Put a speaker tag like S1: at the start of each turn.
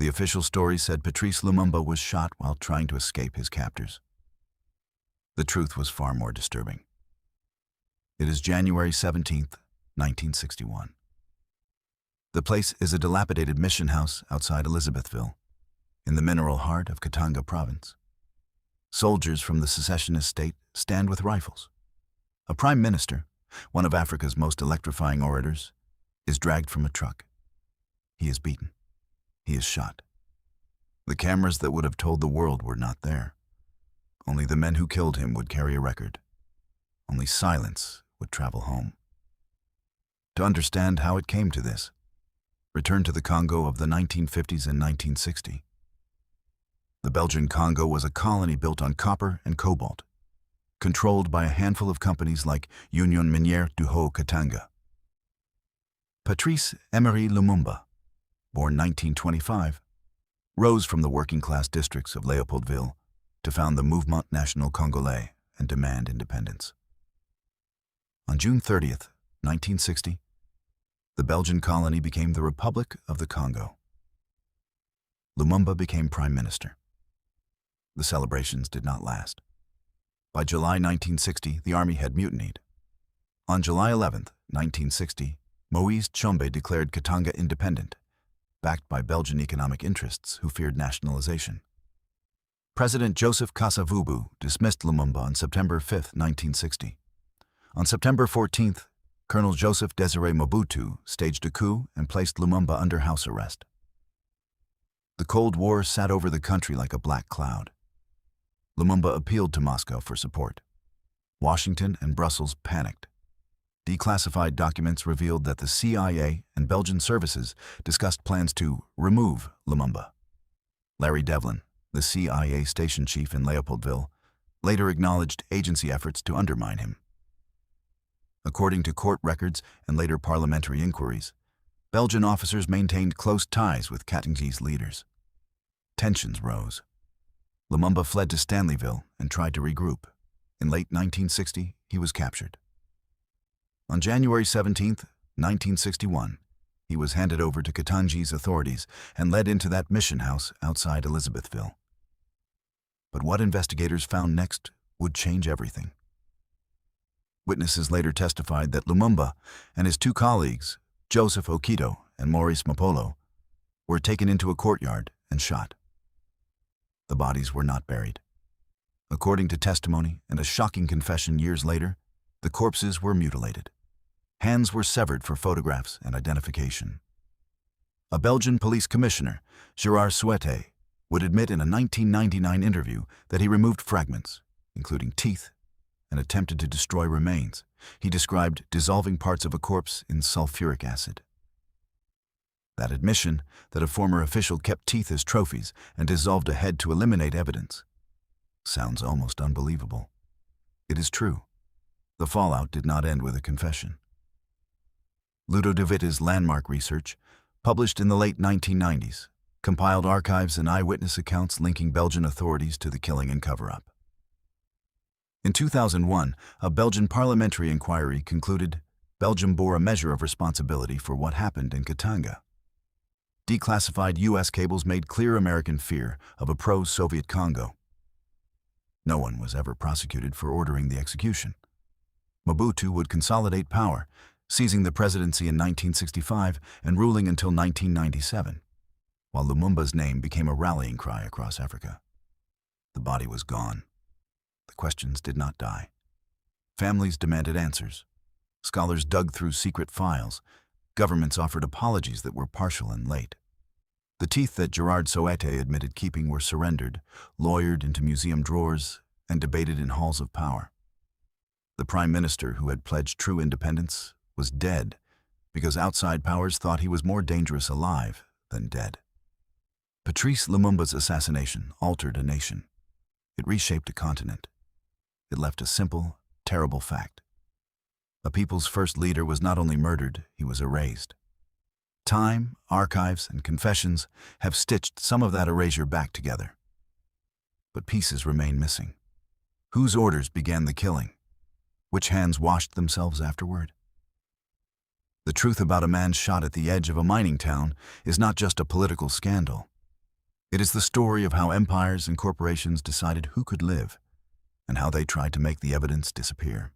S1: The official story said Patrice Lumumba was shot while trying to escape his captors. The truth was far more disturbing. It is January 17th, 1961. The place is a dilapidated mission house outside Elizabethville, in the mineral heart of Katanga province. Soldiers from the secessionist state stand with rifles. A prime minister, one of Africa's most electrifying orators, is dragged from a truck. He is beaten. He is shot. The cameras that would have told the world were not there. Only the men who killed him would carry a record. Only silence would travel home. To understand how it came to this, return to the Congo of the 1950s and 1960. The Belgian Congo was a colony built on copper and cobalt, controlled by a handful of companies like Union Minière du Haut-Katanga. Patrice Emery Lumumba, born 1925, rose from the working-class districts of Léopoldville to found the Mouvement National Congolais and demand independence. On June 30th, 1960, the Belgian colony became the Republic of the Congo. Lumumba became prime minister. The celebrations did not last. By July 1960, the army had mutinied. On July 11th, 1960, Moise Tshombe declared Katanga independent, backed by Belgian economic interests who feared nationalization. President Joseph Kasavubu dismissed Lumumba on September 5, 1960. On September 14th, Colonel Joseph Désiré Mobutu staged a coup and placed Lumumba under house arrest. The Cold War sat over the country like a black cloud. Lumumba appealed to Moscow for support. Washington and Brussels panicked. Declassified documents revealed that the CIA and Belgian services discussed plans to remove Lumumba. Larry Devlin, the CIA station chief in Léopoldville, later acknowledged agency efforts to undermine him. According to court records and later parliamentary inquiries, Belgian officers maintained close ties with Katangi's leaders. Tensions rose. Lumumba fled to Stanleyville and tried to regroup. In late 1960, he was captured. On January 17, 1961, he was handed over to Katangi's authorities and led into that mission house outside Elizabethville. But what investigators found next would change everything. Witnesses later testified that Lumumba and his two colleagues, Joseph Okito and Maurice Mapolo, were taken into a courtyard and shot. The bodies were not buried. According to testimony and a shocking confession years later, the corpses were mutilated. Hands were severed for photographs and identification. A Belgian police commissioner, Gérard Souete, would admit in a 1999 interview that he removed fragments, including teeth, and attempted to destroy remains. He described dissolving parts of a corpse in sulfuric acid. That admission that a former official kept teeth as trophies and dissolved a head to eliminate evidence sounds almost unbelievable. It is true. The fallout did not end with a confession. Ludo De Witte's landmark research, published in the late 1990s, compiled archives and eyewitness accounts linking Belgian authorities to the killing and cover-up. In 2001, a Belgian Parliamentary Inquiry concluded Belgium bore a measure of responsibility for what happened in Katanga. Declassified U.S. cables made clear American fear of a pro-Soviet Congo. No one was ever prosecuted for ordering the execution. Mobutu would consolidate power, seizing the presidency in 1965 and ruling until 1997, while Lumumba's name became a rallying cry across Africa. The body was gone. The questions did not die. Families demanded answers. Scholars dug through secret files. Governments offered apologies that were partial and late. The teeth that Gérard Souete admitted keeping were surrendered, lawyered into museum drawers, and debated in halls of power. The prime minister who had pledged true independence was dead because outside powers thought he was more dangerous alive than dead. Patrice Lumumba's assassination altered a nation. It reshaped a continent. It left a simple, terrible fact. A people's first leader was not only murdered, he was erased. Time, archives, and confessions have stitched some of that erasure back together. But pieces remain missing. Whose orders began the killing? Which hands washed themselves afterward? The truth about a man shot at the edge of a mining town is not just a political scandal. It is the story of how empires and corporations decided who could live and how they tried to make the evidence disappear.